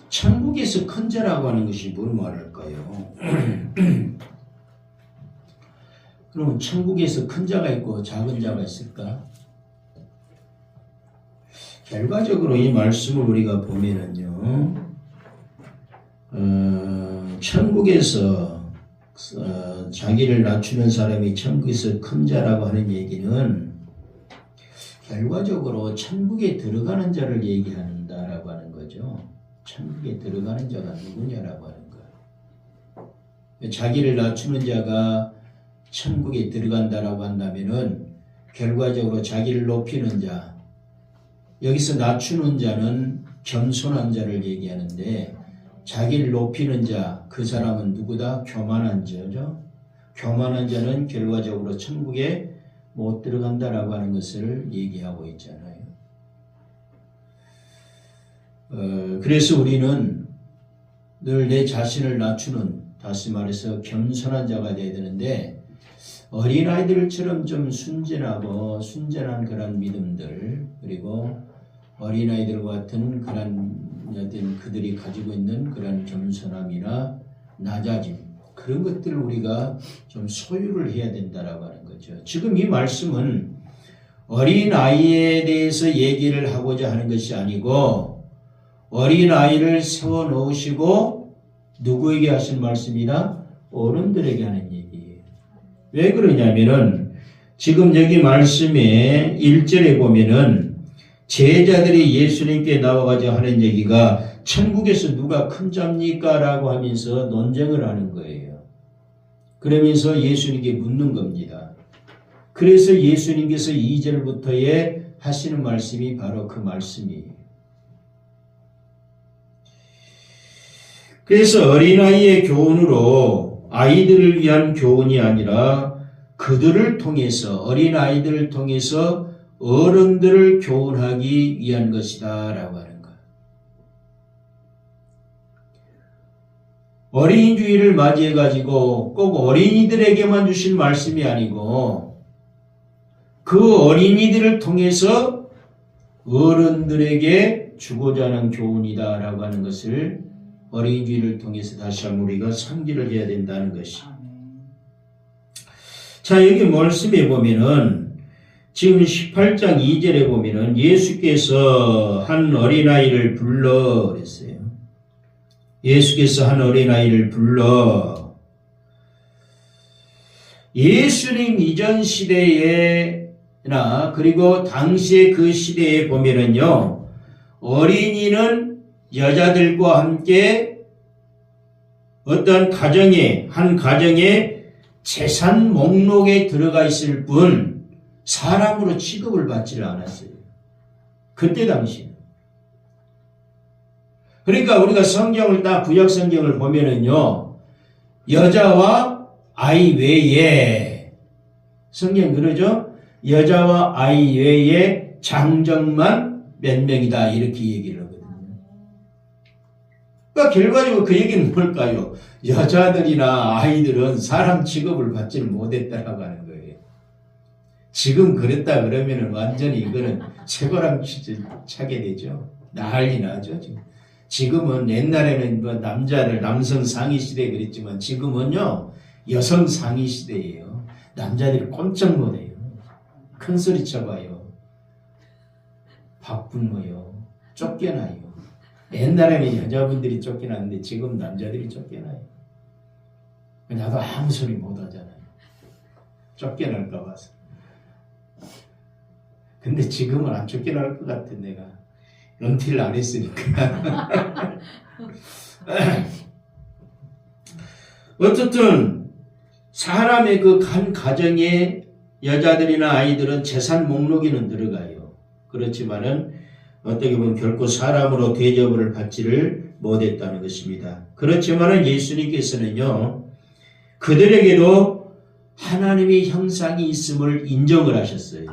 천국에서 큰 자라고 하는 것이 뭘 말할까요? 그럼 천국에서 큰 자가 있고 작은 자가 있을까? 결과적으로 이 말씀을 우리가 보면은요, 천국에서 자기를 낮추는 사람이 천국에서 큰 자라고 하는 얘기는 결과적으로 천국에 들어가는 자를 얘기한다라고 하는 거죠. 천국에 들어가는 자가 누구냐라고 하는 거예요. 자기를 낮추는 자가 천국에 들어간다라고 한다면은 결과적으로 자기를 높이는 자, 여기서 낮추는 자는 겸손한 자를 얘기하는데 자기를 높이는 자, 그 사람은 누구다? 교만한 자죠. 교만한 자는 결과적으로 천국에 못 들어간다라고 하는 것을 얘기하고 있잖아요. 그래서 우리는 늘 내 자신을 낮추는, 다시 말해서 겸손한 자가 되어야 되는데 어린아이들처럼 좀 순전한 그런 믿음들, 그리고 어린아이들과 같은 그런 그들이 가지고 있는 그런 겸손함이나 낮아짐, 그런 것들을 우리가 좀 소유를 해야 된다라고 하는 거죠. 지금 이 말씀은 어린아이에 대해서 얘기를 하고자 하는 것이 아니고 어린아이를 세워놓으시고 누구에게 하신 말씀이다? 어른들에게 하는 얘기예요. 왜 그러냐면은 지금 여기 말씀에 1절에 보면은 제자들이 예수님께 나와가지고 하는 얘기가 천국에서 누가 큰 자입니까? 라고 하면서 논쟁을 하는 거예요. 그러면서 예수님께 묻는 겁니다. 그래서 예수님께서 2절부터의 하시는 말씀이 바로 그 말씀이에요. 그래서 어린아이의 교훈으로 아이들을 위한 교훈이 아니라 그들을 통해서, 어린아이들을 통해서 어른들을 교훈하기 위한 것이다 라고 하는 거예요. 어린이주의를 맞이해가지고 꼭 어린이들에게만 주신 말씀이 아니고 그 어린이들을 통해서 어른들에게 주고자 하는 교훈이다 라고 하는 것을 어린이주의를 통해서 다시 한번 우리가 상기를 해야 된다는 것이. 자, 여기 말씀에 보면은 지금 18장 2절에 보면은 예수께서 한 어린아이를 불러 그랬어요. 예수께서 한 어린아이를 불러. 예수님 이전 시대에나 그리고 당시의 그 시대에 보면은요, 어린이는 여자들과 함께 어떤 한 가정의 재산 목록에 들어가 있을 뿐 사람으로 취급을 받지를 않았어요. 그때 당시에. 그러니까 우리가 성경을 딱 구약 성경을 보면은요, 여자와 아이 외에, 성경 그러죠? 여자와 아이 외에 장정만 몇 명이다 이렇게 얘기를 하거든요. 그러니까 결과적으로 그 얘기는 뭘까요? 여자들이나 아이들은 사람 취급을 받지를 못했다라고 하는 거예요. 지금 그랬다 그러면은 완전히 이거는 쇠고랑 차게 되죠. 난리 나죠. 지금은 옛날에는 뭐 남성 상위 시대에 그랬지만 지금은요, 여성 상위 시대예요. 남자들이 꼼짝 못해요. 큰 소리 쳐봐요. 바쁘고요. 쫓겨나요. 옛날에는 여자분들이 쫓겨났는데 지금 남자들이 쫓겨나요. 나도 아무 소리 못 하잖아요. 쫓겨날까 봐서. 근데 지금은 안 쫓겨날 것 같아, 내가. 은퇴를 안 했으니까. 어쨌든 사람의 그 한 가정에 여자들이나 아이들은 재산 목록에는 들어가요. 그렇지만은 어떻게 보면 결코 사람으로 대접을 받지를 못했다는 것입니다. 그렇지만은 예수님께서는요, 그들에게도 하나님의 형상이 있음을 인정을 하셨어요.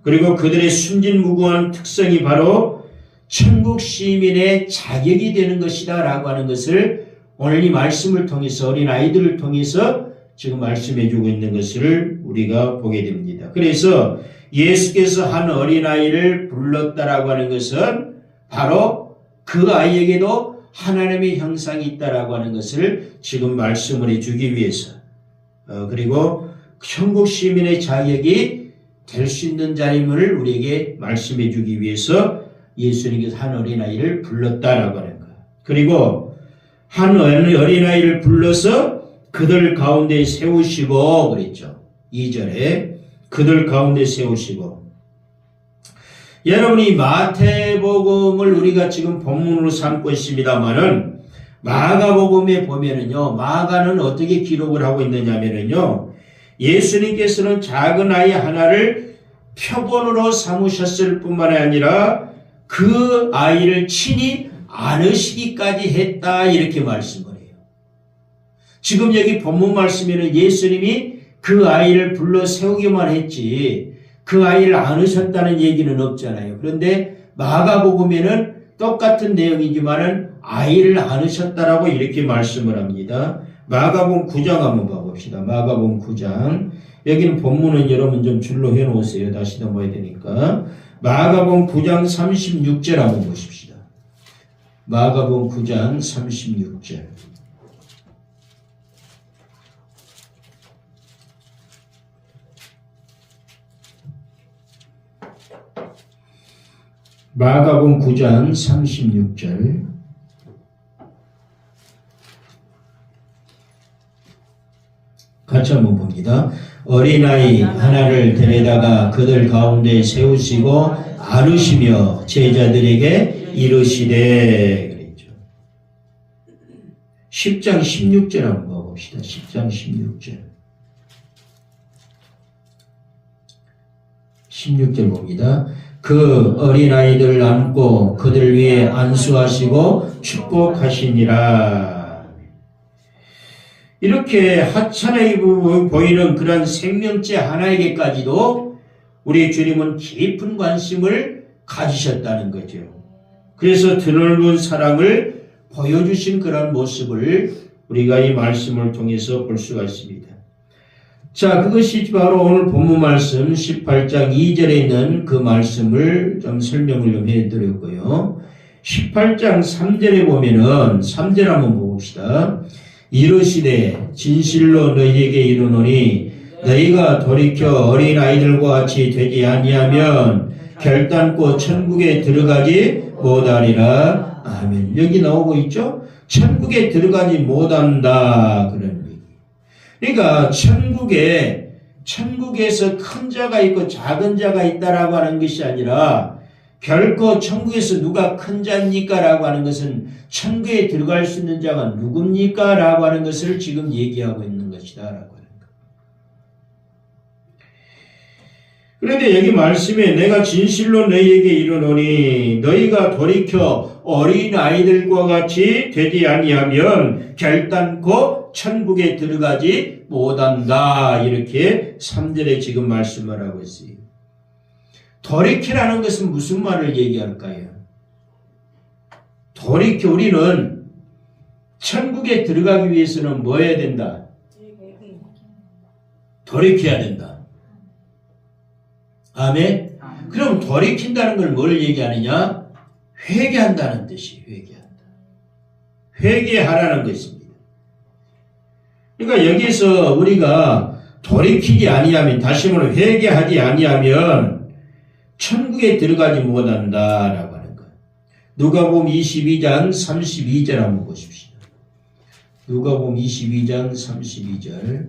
그리고 그들의 순진무구한 특성이 바로 천국 시민의 자격이 되는 것이다 라고 하는 것을 오늘 이 말씀을 통해서, 어린 아이들을 통해서 지금 말씀해 주고 있는 것을 우리가 보게 됩니다. 그래서 예수께서 한 어린아이를 불렀다라고 하는 것은 바로 그 아이에게도 하나님의 형상이 있다라고 하는 것을 지금 말씀을 해주기 위해서 그리고 천국 시민의 자격이 될 수 있는 자임을 우리에게 말씀해 주기 위해서 예수님께서 한 어린아이를 불렀다라고 하는 거예요. 그리고 한 어린아이를 불러서 그들 가운데 세우시고 그랬죠. 2절에 그들 가운데 세우시고. 여러분이 마태복음을 우리가 지금 본문으로 삼고 있습니다만은 마가복음에 보면은요, 마가는 어떻게 기록을 하고 있느냐면은요, 예수님께서는 작은 아이 하나를 표본으로 삼으셨을 뿐만 아니라 그 아이를 친히 안으시기까지 했다 이렇게 말씀을 해요. 지금 여기 본문 말씀에는 예수님이 그 아이를 불러 세우기만 했지 그 아이를 안으셨다는 얘기는 없잖아요. 그런데 마가복음에는 똑같은 내용이지만은 아이를 안으셨다라고 이렇게 말씀을 합니다. 마가복음 9장 한번 봐봅시다. 마가복음 9장. 여기는 본문은 여러분 좀 줄로 해놓으세요. 다시 넘어야 되니까. 마가복음 9장 36절 한번 보십시다. 마가복음 9장 36절. 마가복음 9장 36절. 같이 한번 봅니다. 어린아이 하나를 데려다가 그들 가운데 세우시고 안으시며 제자들에게 이르시되 그랬죠. 10장 16절 한번 봐봅시다. 10장 16절. 16절 봅니다. 그 어린아이들을 안고 그들 위에 안수하시고 축복하시니라. 이렇게 하찮게 보이는 그런 생명체 하나에게까지도 우리 주님은 깊은 관심을 가지셨다는 거죠. 그래서 드넓은 사랑을 보여주신 그런 모습을 우리가 이 말씀을 통해서 볼 수가 있습니다. 자, 그것이 바로 오늘 본문 말씀 18장 2절에 있는 그 말씀을 좀 설명을 좀 해드렸고요. 18장 3절에 보면은 3절 한번 봅시다. 이르시되 진실로 너희에게 이르노니 너희가 돌이켜 어린아이들과 같이 되지 아니하면 결단코 천국에 들어가지 못하리라. 아멘. 여기 나오고 있죠? 천국에 들어가지 못한다. 그런 얘기. 그러니까 천국에서 큰 자가 있고 작은 자가 있다라고 하는 것이 아니라 결코 천국에서 누가 큰 자입니까? 라고 하는 것은 천국에 들어갈 수 있는 자가 누굽니까? 라고 하는 것을 지금 얘기하고 있는 것이다. 라고 하는 것. 그런데 여기 말씀에 내가 진실로 너희에게 이르노니 너희가 돌이켜 어린아이들과 같이 되지 아니하면 결단코 천국에 들어가지 못한다. 이렇게 3절에 지금 말씀을 하고 있어요. 돌이키라는 것은 무슨 말을 얘기할까요? 돌이켜 우리는 천국에 들어가기 위해서는 뭐 해야 된다? 돌이켜야 된다. 아멘? 그럼 돌이킨다는 걸 뭘 얘기하느냐? 회개한다는 뜻이 회개한다. 회개하라는 것입니다. 그러니까 여기서 우리가 돌이키지 아니하면 다시 말해 회개하지 아니하면 천국에 들어가지 못한다라고 하는 것. 누가복음 22장 32절 한번 보십시오. 누가복음 22장 32절.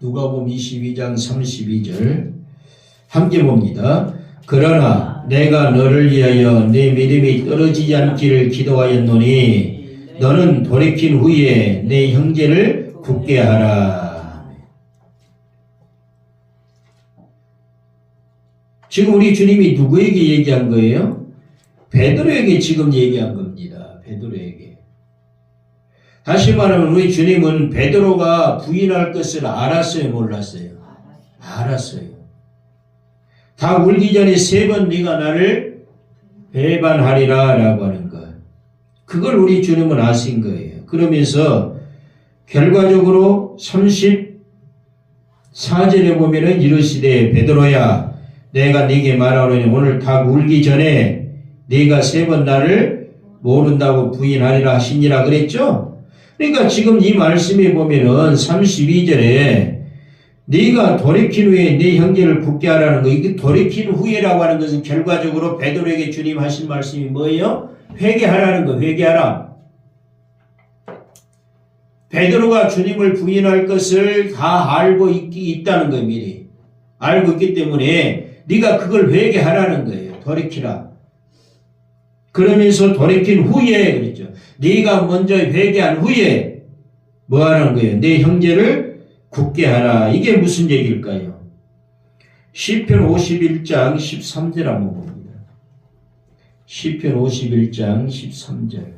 누가복음 22장 32절 함께 봅니다. 그러나 내가 너를 위하여 내 믿음이 떨어지지 않기를 기도하였노니 너는 돌이킨 후에 내 형제를 굳게 하라. 지금 우리 주님이 누구에게 얘기한 거예요? 베드로에게 지금 얘기한 겁니다. 베드로에게. 다시 말하면 우리 주님은 베드로가 부인할 것을 알았어요? 몰랐어요? 알았어요. 다 울기 전에 3번 네가 나를 배반하리라 라고 하는 것. 그걸 우리 주님은 아신 거예요. 그러면서 결과적으로 4절에 보면은 이르시되 베드로야 내가 네게 말하노니 오늘 닭 울기 전에 네가 3번 나를 모른다고 부인하리라 하시니라 그랬죠. 그러니까 지금 이 말씀에 보면은 32절에 네가 돌이킨 후에 네 형제를 굳게 하라는 거, 이게 돌이킨 후에라고 하는 것은 결과적으로 베드로에게 주님 하신 말씀이 뭐예요? 회개하라는 거, 회개하라. 베드로가 주님을 부인할 것을 다 알고 있다는 거예요. 미리 알고 있기 때문에 네가 그걸 회개하라는 거예요. 돌이키라. 그러면서 돌이킨 후에 그랬죠. 네가 먼저 회개한 후에 뭐 하는 거예요? 네 형제를 굳게 하라. 이게 무슨 얘기일까요? 시편 51장 13절 한번 봅니다. 시편 51장 13절.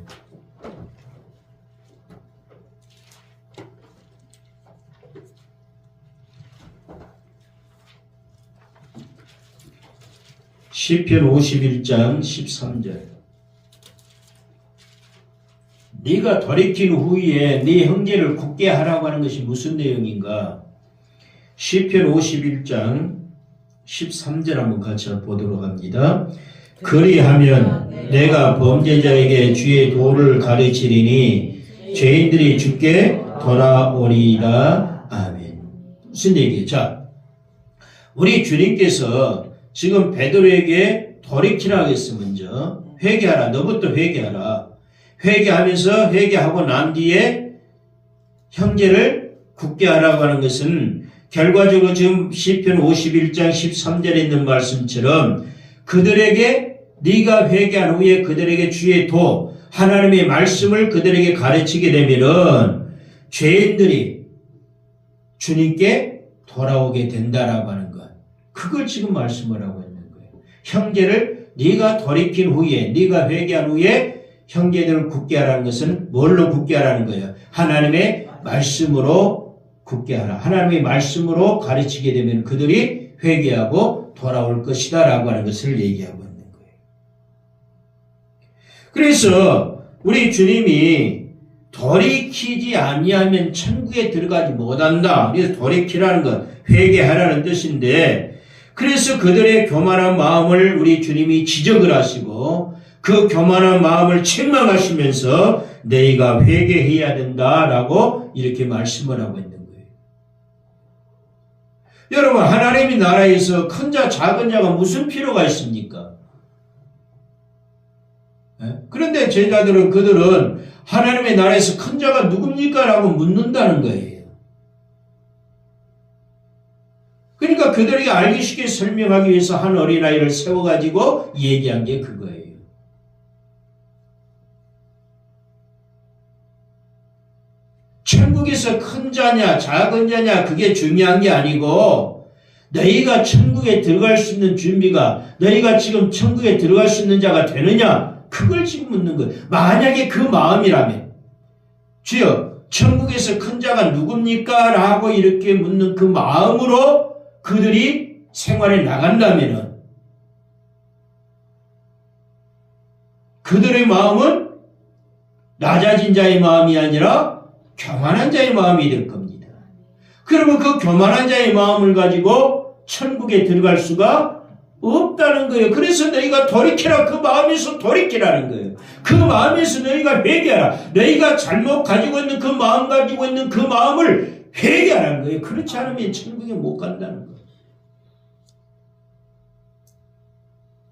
시편 51장 13절. 네가 돌이킨 후에 네 형제를 굳게 하라고 하는 것이 무슨 내용인가? 시편 51장 13절 한번 같이 보도록 합니다. 그리하면 내가 범죄자에게 주의 도를 가르치리니 죄인들이 주께 돌아오리라. 아멘. 무슨 얘기예요? 자, 우리 주님께서 지금 베드로에게 돌이키라고 했어. 먼저 회개하라. 너부터 회개하라. 회개하면서 회개하고 난 뒤에 형제를 굳게 하라고 하는 것은 결과적으로 지금 시편 51장 13절에 있는 말씀처럼 그들에게 네가 회개한 후에 그들에게 주의 도 하나님의 말씀을 그들에게 가르치게 되면은 죄인들이 주님께 돌아오게 된다라고 하는 것. 그걸 지금 말씀을 하고 있는 거예요. 형제를 네가 돌이킨 후에 네가 회개한 후에 형제들을 굳게 하라는 것은 뭘로 굳게 하라는 거예요? 하나님의 말씀으로 굳게 하라. 하나님의 말씀으로 가르치게 되면 그들이 회개하고 돌아올 것이다 라고 하는 것을 얘기하고 있는 거예요. 그래서 우리 주님이 돌이키지 아니하면 천국에 들어가지 못한다. 그래서 돌이키라는 것, 회개하라는 뜻인데 그래서 그들의 교만한 마음을 우리 주님이 지적을 하시고 그 교만한 마음을 책망하시면서 너희가 회개해야 된다라고 이렇게 말씀을 하고 있는 거예요. 여러분, 하나님의 나라에서 큰 자 작은 자가 무슨 필요가 있습니까? 그런데 제자들은 그들은 하나님의 나라에서 큰 자가 누굽니까? 라고 묻는다는 거예요. 그러니까 그들에게 알기 쉽게 설명하기 위해서 한 어린아이를 세워가지고 얘기한 게 그거예요. 천국에서 큰 자냐 작은 자냐 그게 중요한 게 아니고 너희가 천국에 들어갈 수 있는 준비가 너희가 지금 천국에 들어갈 수 있는 자가 되느냐 그걸 지금 묻는 거예요. 만약에 그 마음이라면 주여 천국에서 큰 자가 누굽니까? 라고 이렇게 묻는 그 마음으로 그들이 생활에 나간다면은 그들의 마음은 낮아진 자의 마음이 아니라 교만한 자의 마음이 될 겁니다. 그러면 그 교만한 자의 마음을 가지고 천국에 들어갈 수가 없다는 거예요. 그래서 너희가 돌이키라. 그 마음에서 돌이키라는 거예요. 그 마음에서 너희가 회개하라. 너희가 잘못 가지고 있는 그 마음 가지고 있는 그 마음을 회개하라는 거예요. 그렇지 않으면 천국에 못 간다는 거예요.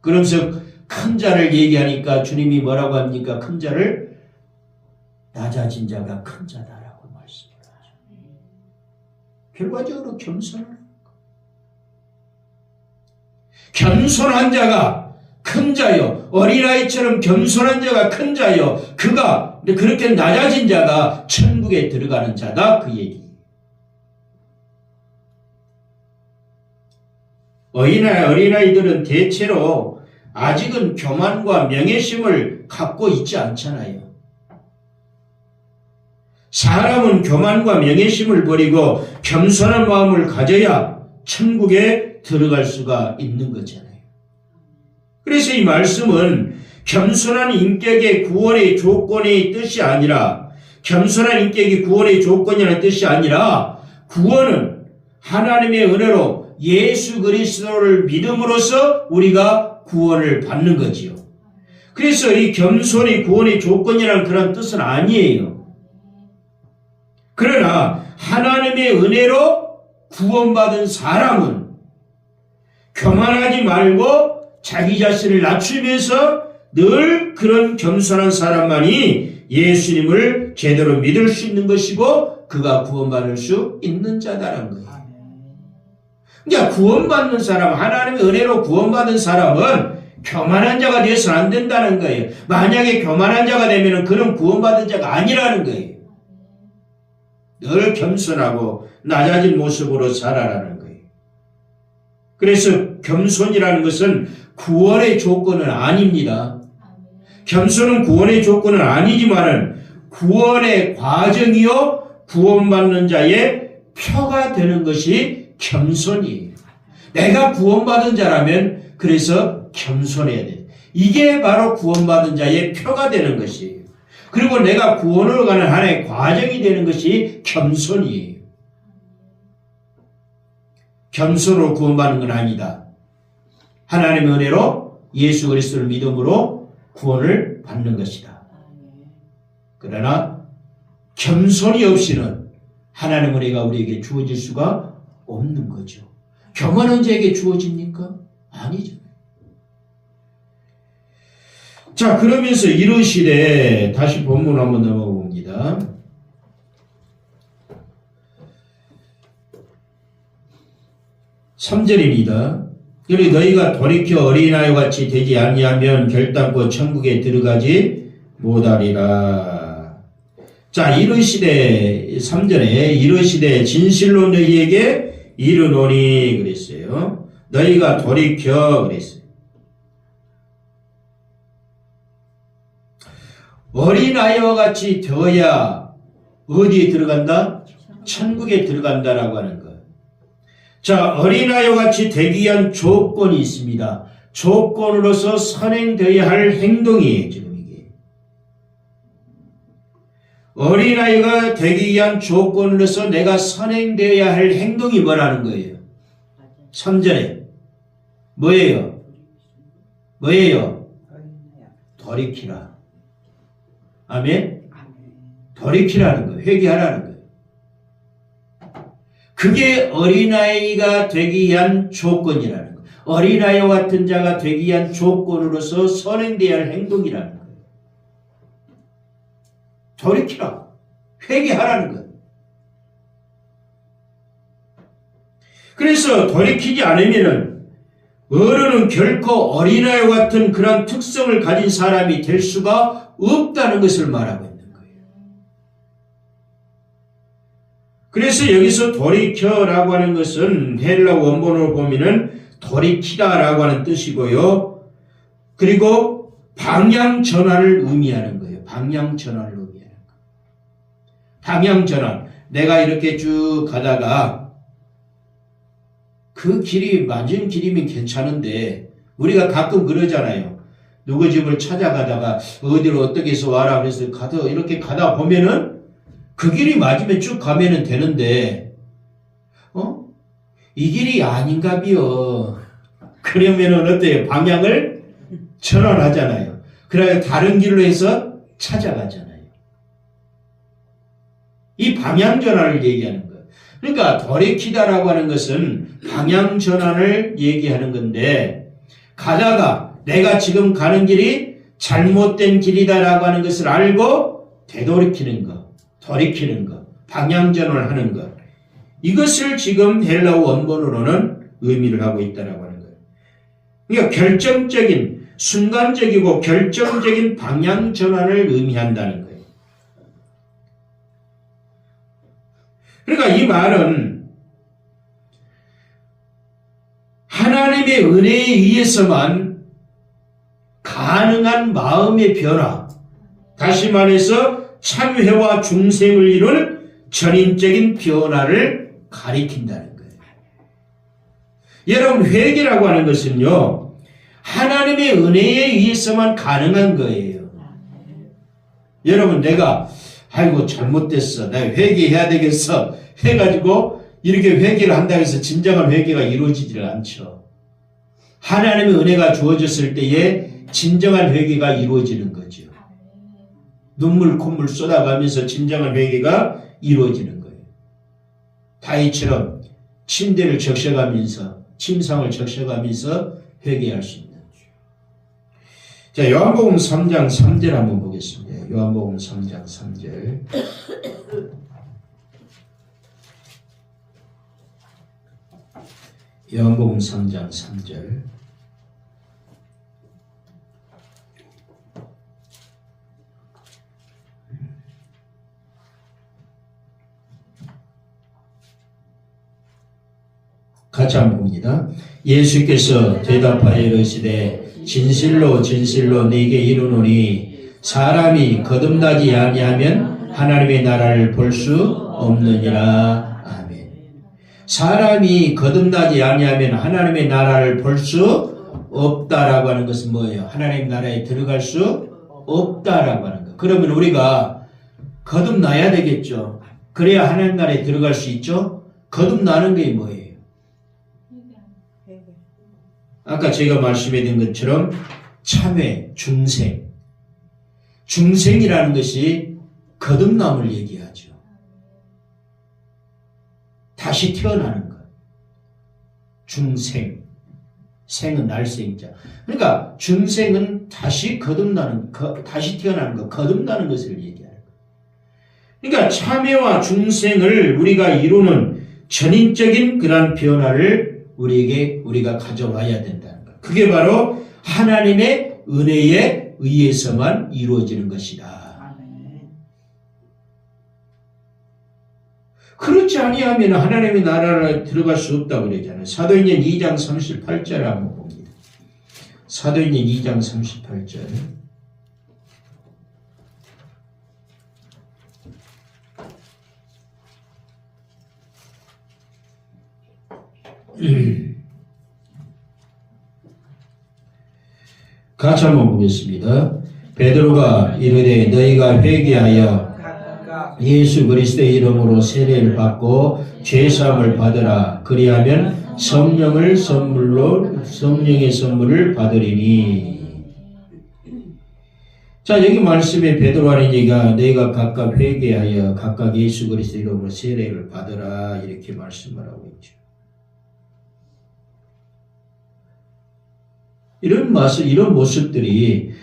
그러면서 큰 자를 얘기하니까 주님이 뭐라고 합니까? 큰 자를 낮아진 자가 큰 자다라고 말씀을 하죠. 결과적으로 겸손한 자가 큰 자요. 어린아이처럼 겸손한 자가 큰 자요. 그가 그렇게 낮아진 자가 천국에 들어가는 자다. 그 얘기. 어린아이들은 대체로 아직은 교만과 명예심을 갖고 있지 않잖아요. 사람은 교만과 명예심을 버리고 겸손한 마음을 가져야 천국에 들어갈 수가 있는 거잖아요. 그래서 이 말씀은 겸손한 인격의 구원의 조건의 뜻이 아니라 겸손한 인격이 구원의 조건이라는 뜻이 아니라 구원은 하나님의 은혜로 예수 그리스도를 믿음으로써 우리가 구원을 받는 거지요. 그래서 이 겸손이 구원의 조건이라는 그런 뜻은 아니에요. 그러나 하나님의 은혜로 구원받은 사람은 교만하지 말고 자기 자신을 낮추면서 늘 그런 겸손한 사람만이 예수님을 제대로 믿을 수 있는 것이고 그가 구원받을 수 있는 자다라는 거예요. 그러니까 구원받는 사람, 하나님의 은혜로 구원받은 사람은 교만한 자가 되어서는 안 된다는 거예요. 만약에 교만한 자가 되면 그는 구원받은 자가 아니라는 거예요. 늘 겸손하고 낮아진 모습으로 살아라는 거예요. 그래서 겸손이라는 것은 구원의 조건은 아닙니다. 겸손은 구원의 조건은 아니지만은 구원의 과정이요 구원받는 자의 표가 되는 것이 겸손이에요. 내가 구원받은 자라면 그래서 겸손해야 돼. 이게 바로 구원받은 자의 표가 되는 것이에요. 그리고 내가 구원으로 가는 하나의 과정이 되는 것이 겸손이에요. 겸손으로 구원받는 건 아니다. 하나님의 은혜로 예수 그리스도를 믿음으로 구원을 받는 것이다. 그러나 겸손이 없이는 하나님의 은혜가 우리에게 주어질 수가 없는 거죠. 교만한 자에게 주어집니까? 아니죠. 자, 그러면서 이르시되 다시 본문 한번 넘어가 봅니다. (3절입니다) 그리 너희가 돌이켜 어린아이와 같이 되지 아니하면 결단코 천국에 들어가지 못하리라. 자, 이르시되 3절에 이르시되 진실로 너희에게 이르노니 그랬어요. 너희가 돌이켜 그랬어요. 어린아이와 같이 되어야 어디에 들어간다? 천국에 들어간다라고 하는 것. 자, 어린아이와 같이 되기 위한 조건이 있습니다. 조건으로서 선행되어야 할 행동이에요, 지금 이게. 어린아이가 되기 위한 조건으로서 내가 선행되어야 할 행동이 뭐라는 거예요? 3절에. 뭐예요? 뭐예요? 돌이키라. 아멘? 돌이키라는 거예요. 회개하라는 거예요. 그게 어린아이가 되기 위한 조건이라는 거예요. 어린아이와 같은 자가 되기 위한 조건으로서 선행되어야 할 행동이라는 거예요. 돌이키라. 회개하라는 거예요. 그래서 돌이키지 않으면은 어른은 결코 어린아이와 같은 그런 특성을 가진 사람이 될 수가 없다는 것을 말하고 있는 거예요. 그래서 여기서 돌이켜라고 하는 것은 헬라 원본으로 보면은 돌이키다라고 하는 뜻이고요. 그리고 방향 전환을 의미하는 거예요. 방향 전환을 의미하는 거예요. 방향 전환. 내가 이렇게 쭉 가다가 그 길이 맞은 길이면 괜찮은데 우리가 가끔 그러잖아요. 누구 집을 찾아가다가 어디로 어떻게 해서 와라 그래서 이렇게 가다 보면은 그 길이 맞으면 쭉 가면은 되는데 이 길이 아닌가비요. 그러면은 어때요? 방향을 전환하잖아요. 그래야 다른 길로 해서 찾아가잖아요. 이 방향 전환을 얘기하는 거예요. 그러니까 돌이키다라고 하는 것은 방향 전환을 얘기하는 건데 가다가 내가 지금 가는 길이 잘못된 길이다라고 하는 것을 알고 되돌이키는 것, 돌이키는 것, 방향 전환을 하는 것. 이것을 지금 헬라어 원본으로는 의미를 하고 있다라고 하는 거예요. 그러니까 결정적인, 순간적이고 결정적인 방향 전환을 의미한다는 거예요. 그러니까 이 말은 하나님의 은혜에 의해서만 가능한 마음의 변화, 다시 말해서 참회와 중생을 이룬 전인적인 변화를 가리킨다는 거예요. 여러분, 회개라고 하는 것은요, 하나님의 은혜에 의해서만 가능한 거예요. 여러분, 내가 아이고 잘못됐어, 나 회개해야 되겠어 해가지고 이렇게 회개를 한다고 해서 진정한 회개가 이루어지지를 않죠. 하나님의 은혜가 주어졌을 때에 진정한 회개가 이루어지는 거죠. 눈물 콧물 쏟아가면서 진정한 회개가 이루어지는 거예요. 다윗처럼 침대를 적셔가면서 침상을 적셔가면서 회개할 수 있는. 자, 요한복음 3장 3절 한번 보겠습니다. 요한복음 3장 3절. 요한복음 3장 3절. 같이 한번 봅니다. 예수께서 대답하여 이르시되 진실로 진실로 네게 이르노니 사람이 거듭나지 아니하면 하나님의 나라를 볼 수 없느니라. 아멘. 사람이 거듭나지 아니하면 하나님의 나라를 볼 수 없다라고 하는 것은 뭐예요? 하나님 나라에 들어갈 수 없다라고 하는 거. 그러면 우리가 거듭나야 되겠죠. 그래야 하나님 나라에 들어갈 수 있죠. 거듭나는 게 뭐예요? 아까 제가 말씀드린 것처럼 참회, 중생. 중생이라는 것이 거듭남을 얘기하죠. 다시 태어나는 것. 중생. 생은 날생자. 그러니까 중생은 다시 거듭나는, 다시 태어나는 것, 거듭나는 것을 얘기하는 것. 그러니까 참회와 중생을 우리가 이루는 전인적인 그러한 변화를 우리가 가져와야 된다는 것. 그게 바로 하나님의 은혜에 의해서만 이루어지는 것이다. 그렇지 아니하면 하나님의 나라에 들어갈 수 없다고 그러잖아요. 사도행전 2장 38절 한번 봅니다. 사도행전 2장 38절. 같이 한번 보겠습니다. 베드로가 이르되 너희가 회개하여 예수 그리스도의 이름으로 세례를 받고 죄사함을 받으라. 그리하면 성령의 선물을 받으리니. 자, 여기 말씀에 베드로 하는 얘기가 너희가 각각 회개하여 각각 예수 그리스도의 이름으로 세례를 받으라 이렇게 말씀을 하고 있죠. 이런 모습들이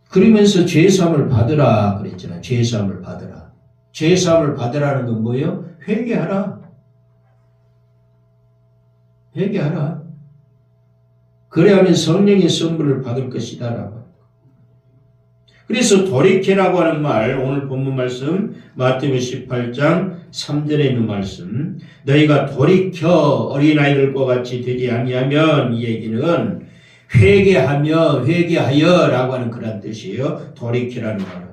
그러면서 죄사함을 받으라 그랬잖아요. 죄사함을 받으라. 죄사함을 받으라는 건 뭐예요? 회개하라. 회개하라. 그래야만 성령의 선물을 받을 것이다라고. 그래서 돌이켜라고 하는 말, 오늘 본문 말씀 마태복음 18장 3절에 있는 말씀, 너희가 돌이켜 어린아이들과 같이 되지 아니하면, 이 얘기는 회개하여라고 하는 그런 뜻이에요. 돌이키라는 말은.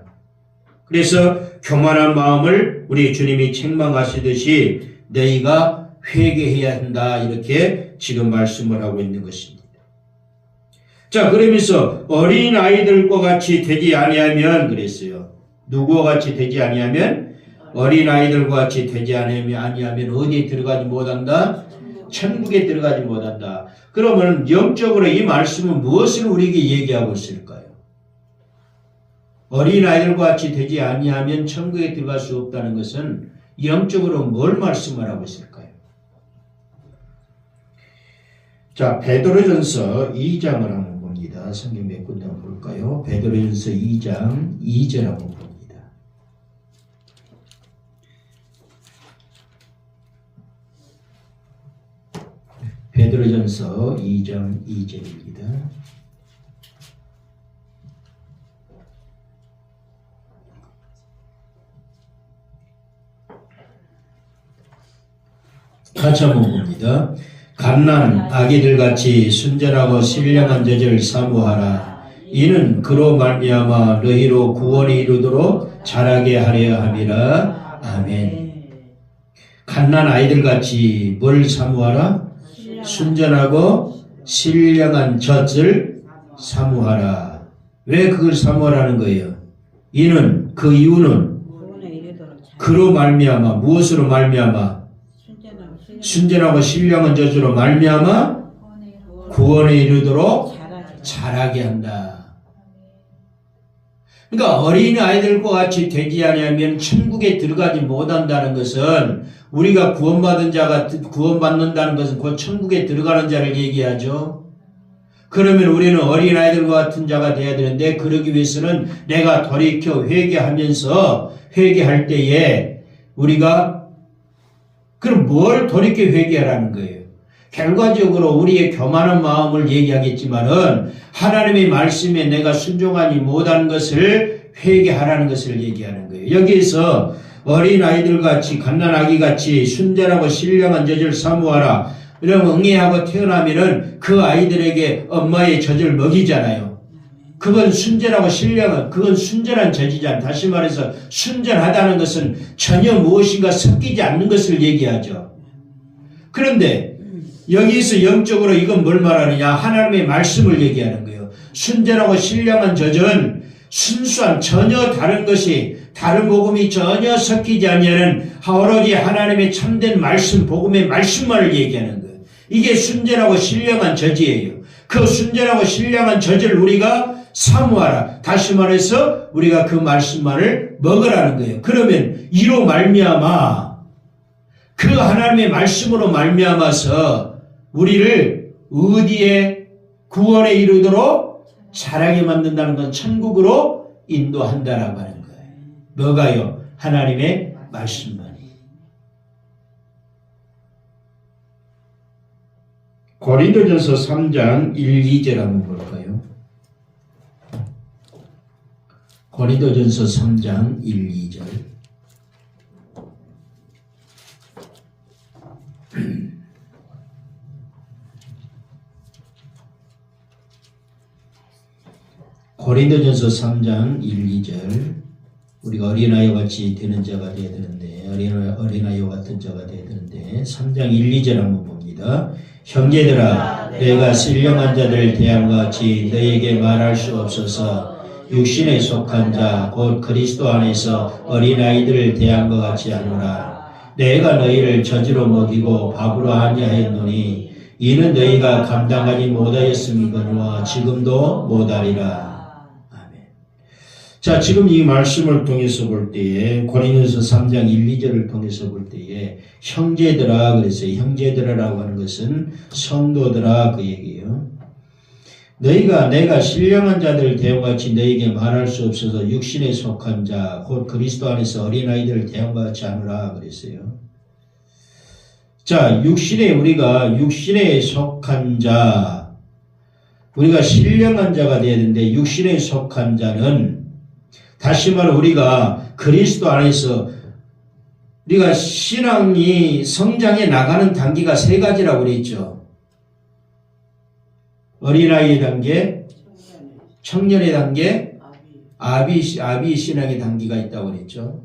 그래서 교만한 마음을 우리 주님이 책망하시듯이 너희가 회개해야 한다 이렇게 지금 말씀을 하고 있는 것입니다. 자, 그러면서 어린아이들과 같이 되지 아니하면 그랬어요. 누구와 같이 되지 아니하면 어린아이들과 같이 되지 아니하면 어디에 들어가지 못한다? 천국에 들어가지 못한다. 그러면 영적으로 이 말씀은 무엇을 우리에게 얘기하고 있을까요? 어린아이들과 같이 되지 아니하면 천국에 들어갈 수 없다는 것은 영적으로 뭘 말씀을 하고 있을까요? 자, 베드로전서 2장을 한번 봅니다. 성경 몇 군데 한번 볼까요? 베드로전서 2장 2절 한번 봅니다. 베드로전서 2장 2절입니다. 같이 한번 봅니다. 갓난 아기들같이 순전하고 신령한 젖을 사모하라. 이는 그로 말미암아 너희로 구원이 이루도록 자라게 하려 함이라. 아멘. 갓난 아이들같이 뭘 사모하라? 순전하고 신령한 젖을 사모하라. 왜 그걸 사모하라는 거예요? 이는 그 이유는 그로 말미암아 무엇으로 말미암아 순전하고 신령한 저주로 말미암아 구원에 이르도록 자라게 한다. 그러니까 어린 아이들과 같이 되지 않으면 천국에 들어가지 못한다는 것은, 우리가 구원받은 자가 구원받는다는 것은 곧 천국에 들어가는 자를 얘기하죠. 그러면 우리는 어린 아이들과 같은 자가 되어야 되는데, 그러기 위해서는 내가 돌이켜 회개하면서, 회개할 때에 우리가 그럼 뭘 돌이켜 회개하라는 거예요? 결과적으로 우리의 교만한 마음을 얘기하겠지만은, 하나님의 말씀에 내가 순종하지 못한 것을 회개하라는 것을 얘기하는 거예요. 여기에서 어린 아이들 같이, 갓난아기 같이 순전하고 신령한 젖을 사모하라, 이러면 응애하고 태어나면은 그 아이들에게 엄마의 젖을 먹이잖아요. 그건 순전하고 신령한, 그건 순전한 젖이잖아요. 다시 말해서 순전하다는 것은 전혀 무엇인가 섞이지 않는 것을 얘기하죠. 그런데 여기서 영적으로 이건 뭘 말하느냐? 하나님의 말씀을 얘기하는 거예요. 순전하고 신령한 젖은 순수한, 전혀 다른 것이, 다른 복음이 전혀 섞이지 않는 오로지 하나님의 참된 말씀, 복음의 말씀만을 얘기하는 거예요. 이게 순전하고 신령한 젖이에요. 그 순전하고 신령한 젖을 우리가 사모하라. 다시 말해서 우리가 그 말씀만을 먹으라는 거예요. 그러면 이로 말미암아, 그 하나님의 말씀으로 말미암아서 우리를 어디에 구원에 이르도록 자라게 만든다는 건 천국으로 인도한다라고 하는 거예요. 뭐가요? 하나님의 말씀만이. 고린도전서 3장 1, 2절 한번 볼까요? 고린도전서 3장 1, 2절. 고린도전서 3장 1, 2절. 우리가 어린아이와 같이 되는 자가 되어야 되는데, 어린아이와 같은 자가 되어야 되는데, 3장 1, 2절 한번 봅니다. 형제들아, 내가 신령한 자들을 대함과 같이 너에게 말할 수 없어서 육신에 속한 자, 곧 그리스도 안에서 어린아이들을 대함과 같이 하노라. 내가 너희를 젖으로 먹이고 밥으로 아니하였노니 이는 너희가 감당하지 못하였음이거니와 지금도 못하리라. 자, 지금 이 말씀을 통해서 볼 때에, 고린도서 3장 1, 2절을 통해서 볼 때에 형제들아 그랬어요. 형제들아라고 하는 것은 성도들아 그 얘기예요. 너희가 내가 신령한 자들을 대함같이 너희에게 말할 수 없어서 육신에 속한 자, 곧 그리스도 안에서 어린아이들을 대함과 같이 하노라 그랬어요. 자, 우리가 육신에 속한 자, 우리가 신령한 자가 되어야 되는데, 육신에 속한 자는 다시 말해 우리가 그리스도 안에서 우리가 신앙이 성장해 나가는 단계가 세 가지라고 그랬죠. 어린아이의 단계, 청년의 단계, 아비 신앙의 단계가 있다고 그랬죠.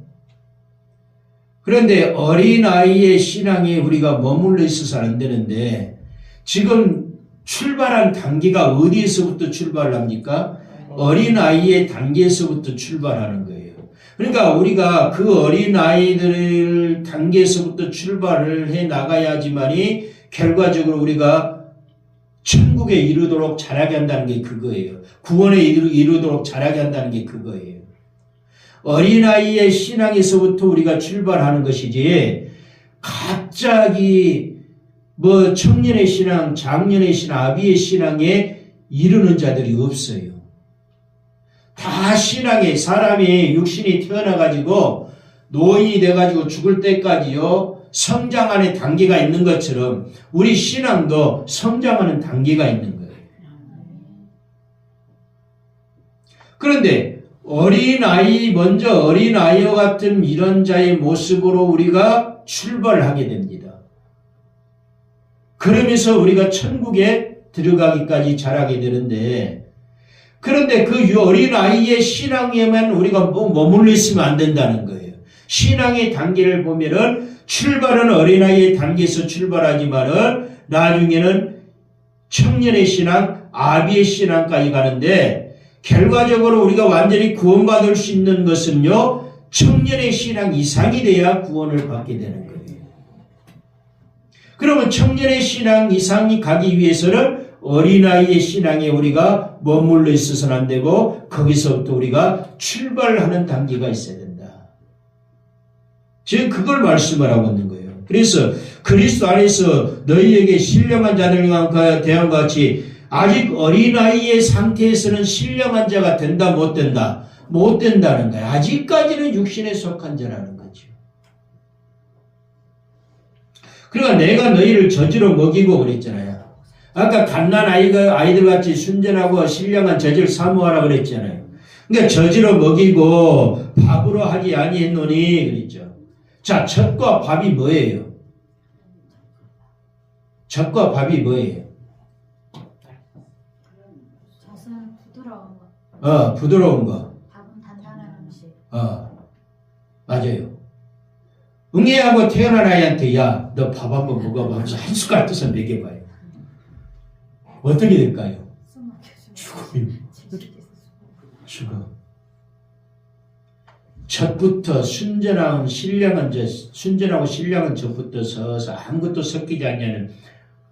그런데 어린아이의 신앙에 우리가 머물러 있어서 안 되는데, 지금 출발한 단계가 어디에서부터 출발을 합니까? 어린아이의 단계에서부터 출발하는 거예요. 그러니까 우리가 그 어린아이들 단계에서부터 출발을 해 나가야지만이 결과적으로 우리가 천국에 이르도록 자라게 한다는 게 그거예요. 구원에 이르도록 자라게 한다는 게 그거예요. 어린아이의 신앙에서부터 우리가 출발하는 것이지, 갑자기 청년의 신앙, 장년의 신앙, 아비의 신앙에 이르는 자들이 없어요. 다 신앙에, 사람이 육신이 태어나가지고 노인이 돼가지고 죽을 때까지요 성장하는 단계가 있는 것처럼 우리 신앙도 성장하는 단계가 있는 거예요. 그런데 먼저 어린아이와 같은 이런 자의 모습으로 우리가 출발을 하게 됩니다. 그러면서 우리가 천국에 들어가기까지 자라게 되는데, 그런데 그 어린아이의 신앙에만 우리가 머물러 있으면 안 된다는 거예요. 신앙의 단계를 보면은 출발은 어린아이의 단계에서 출발하지만은 나중에는 청년의 신앙, 아비의 신앙까지 가는데, 결과적으로 우리가 완전히 구원받을 수 있는 것은요, 청년의 신앙 이상이 돼야 구원을 받게 되는 거예요. 그러면 청년의 신앙 이상이 가기 위해서는 어린아이의 신앙에 우리가 머물러 있어서는 안 되고 거기서부터 우리가 출발하는 단계가 있어야 된다. 지금 그걸 말씀을 하고 있는 거예요. 그래서 그리스도 안에서 너희에게 신령한 자들과 대함과 같이 아직 어린아이의 상태에서는 신령한 자가 된다 못 된다? 못 된다는 거예요. 아직까지는 육신에 속한 자라는 거죠. 그러니까 내가 너희를 저지로 먹이고 그랬잖아요. 아까 갓난 아이들같이 순전하고 신령한 젖을 사모하라 그랬잖아요. 그러니까 저지로 먹이고 밥으로 하지 아니했노니 그랬죠. 자, 젖과 밥이 뭐예요? 젖과 밥이 뭐예요? 젖은 부드러운 거. 부드러운 거. 밥은 단단한 음식. 맞아요. 응애하고 태어난 아이한테 야, 너 밥 한번 먹어봐. 한 숟갈 떠서 먹여봐요. 어떻게 될까요? 죽어요. 죽어. 젖부터 순전하고 신령한 젖부터 서서 아무것도 섞이지 않냐는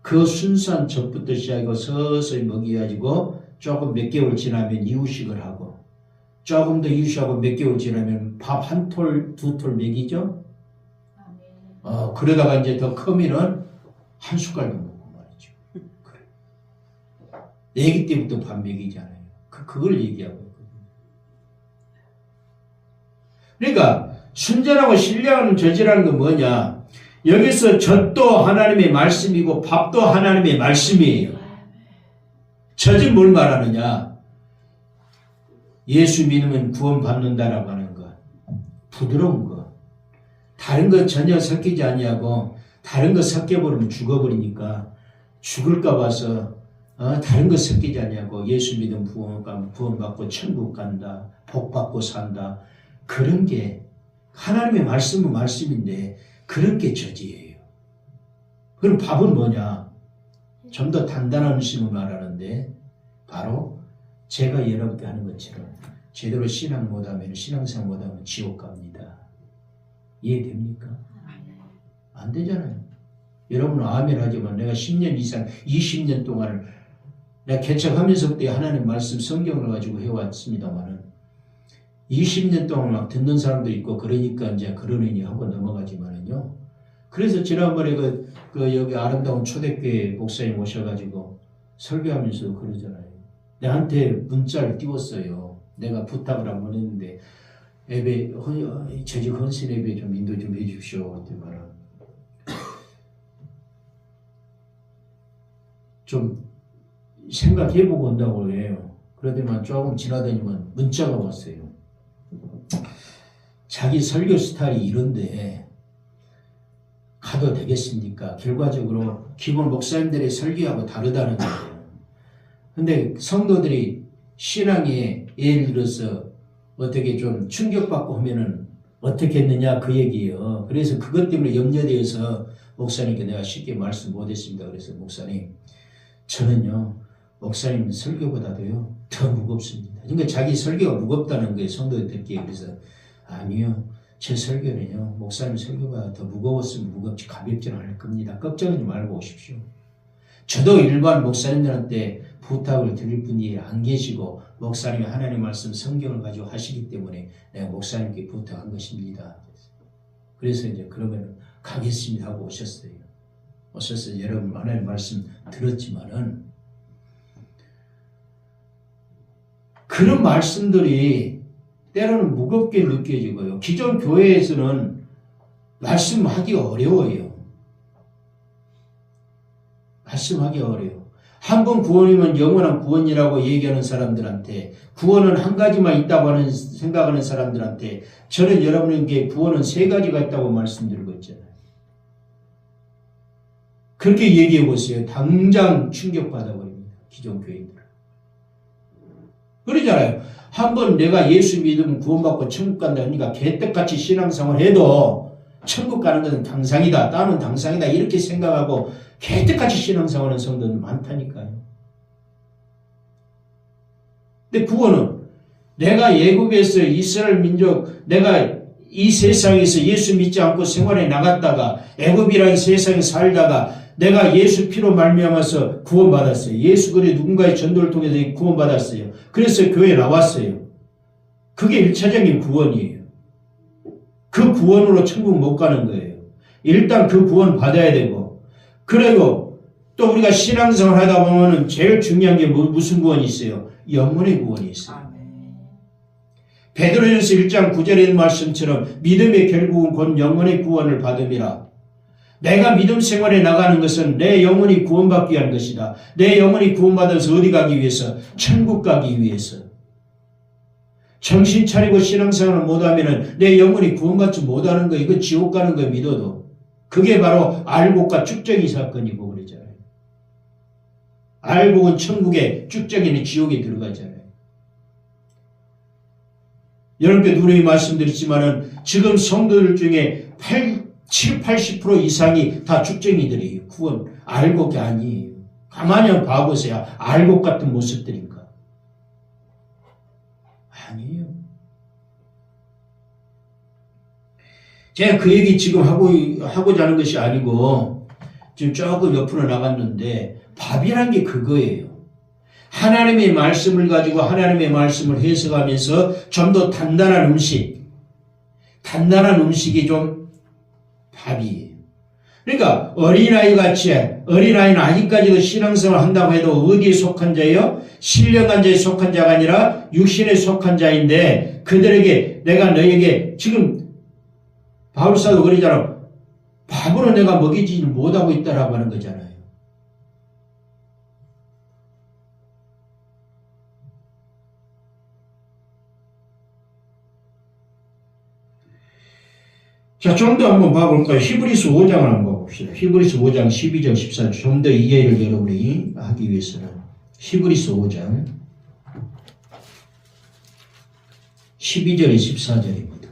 그 순수한 젖부터 시작하고 서서히 먹여가지고 조금 몇 개월 지나면 이유식을 하고 조금 더 이유식하고 몇 개월 지나면 밥 한 톨, 두 톨 먹이죠? 그러다가 이제 더 크면은 한 숟갈도 먹고 말이죠. 그래. 애기 때부터 밥 먹이잖아요. 그걸 얘기하고 있거든요. 그러니까 순전하고 신령한 젖이라는 건 뭐냐? 여기서 젖도 하나님의 말씀이고 밥도 하나님의 말씀이에요. 젖은 뭘 말하느냐? 예수 믿으면 구원받는다라고 하는 것. 부드러운 것. 다른 거 전혀 섞이지 아니하고 다른 거 섞여버리면 죽어버리니까 죽을까 봐서 다른 거 섞이지 아니하고 예수 믿으면 구원받고 천국 간다. 복받고 산다. 그런 게 하나님의 말씀은 말씀인데 그런 게 젖이에요. 그럼 밥은 뭐냐? 좀 더 단단한 음식을 말하는데 바로 제가 여러분께 하는 것처럼 제대로 신앙 못하면 신앙생활 못하면 지옥 갑니다. 이해됩니까? 안 되잖아요. 여러분은 아멘 하지만 내가 10년 이상 20년 동안을 내가 개척하면서부터 하나님 말씀 성경을 가지고 해왔습니다만은 20년 동안 막 듣는 사람도 있고 그러니까 이제 그러느니 하고 넘어가지만은요. 그래서 지난번에 여기 아름다운 초대교회 목사님 오셔가지고 설교하면서도 그러잖아요. 내한테 문자를 띄웠어요. 내가 부탁을 한번 했는데 예배, 재직 헌신 예배 좀 인도 좀 해주십시오. 그랬더니 말은 좀 생각해보고 온다고 해요. 그러더니만 조금 지나다니면 문자가 왔어요. 자기 설교 스타일이 이런데 가도 되겠습니까? 결과적으로 기본 목사님들의 설교하고 다르다는 거예요. 근데 성도들이 신앙에 예를 들어서 어떻게 좀 충격받고 하면은 어떻게 했느냐 그 얘기예요. 그래서 그것 때문에 염려되어서 목사님께 내가 쉽게 말씀 못했습니다. 그래서 목사님 저는요 목사님 설교보다도요 더 무겁습니다. 그러니까 자기 설교가 무겁다는 거예요. 성도들 듣기에. 그래서 아니요 제 설교는요 목사님 설교가 더 무거웠으면 무겁지 가볍지는 않을 겁니다. 걱정하지 말고 오십시오. 저도 일반 목사님들한테 부탁을 드릴 분이 안 계시고 목사님이 하나님 말씀 성경을 가지고 하시기 때문에 내가 목사님께 부탁한 것입니다. 그래서 이제 그러면 가겠습니다 하고 오셨어요. 오셔서 여러분 하나님 말씀 들었지만은 그런 말씀들이 때로는 무겁게 느껴지고요. 기존 교회에서는 말씀하기 어려워요. 말씀하기 어려워요. 한 번 구원이면 영원한 구원이라고 얘기하는 사람들한테 구원은 한 가지만 있다고 생각하는 사람들한테 저는 여러분에게 구원은 세 가지가 있다고 말씀드리고 있잖아요. 그렇게 얘기해 보세요. 당장 충격받아 버립니다. 기존 교인들. 그러잖아요. 한 번 내가 예수 믿으면 구원받고 천국 간다. 그러니까 개떡같이 신앙생활 해도 천국 가는 것은 당상이다. 나는 당상이다. 이렇게 생각하고 개떡같이 신앙생활하는 성도는 많다니까요. 근데 구원은 내가 예국에서 이스라엘 민족, 내가 이 세상에서 예수 믿지 않고 생활에 나갔다가 애굽이라는 세상에 살다가 내가 예수 피로 말미암아서 구원받았어요. 예수 그리 누군가의 전도를 통해서 구원받았어요. 그래서 교회에 나왔어요. 그게 1차적인 구원이에요. 그 구원으로 천국 못 가는 거예요. 일단 그 구원 받아야 되고, 그리고 또 우리가 신앙생활 하다 보면은 제일 중요한 게 무슨 구원이 있어요? 영혼의 구원이 있어요. 베드로전서 1장 9절에 있는 말씀처럼 믿음의 결국은 곧 영혼의 구원을 받음이라. 내가 믿음 생활에 나가는 것은 내 영혼이 구원받기 위한 것이다. 내 영혼이 구원받아서 어디 가기 위해서? 천국 가기 위해서. 정신 차리고 신앙생활을 못하면 내 영혼이 구원받지 못하는 거예요. 이거 지옥 가는 거 믿어도. 그게 바로 알곡과 쭉정이 사건이고 그러잖아요. 알곡은 천국에, 쭉정이는 지옥에 들어가잖아요. 여러분께 누누이 말씀드렸지만은 지금 성도들 중에 7, 80% 이상이 다 쭉정이들이에요. 구원, 알곡이 아니에요. 가만히 한번 봐보세요. 알곡 같은 모습들인가? 아니에요. 제가 그 얘기 지금 하고자 하는 것이 아니고 지금 조금 옆으로 나갔는데 밥이란 게 그거예요. 하나님의 말씀을 가지고 하나님의 말씀을 해석하면서 좀 더 단단한 음식이 좀 밥이에요. 그러니까 어린아이 같이, 어린아이는 아직까지도 신앙생활을 한다고 해도 어디에 속한 자예요? 신령한 자에 속한 자가 아니라 육신에 속한 자인데, 그들에게 내가 너에게 지금 바울사도 그러잖아. 밥으로 내가 먹이지 못하고 있다라고 하는 거잖아요. 자, 좀 더 한번 봐볼까요? 히브리서 5장을 한번 봐봅시다. 히브리서 5장 12절 14절. 좀 더 이해를 여러분이 하기 위해서는 히브리서 5장 12절에 14절입니다.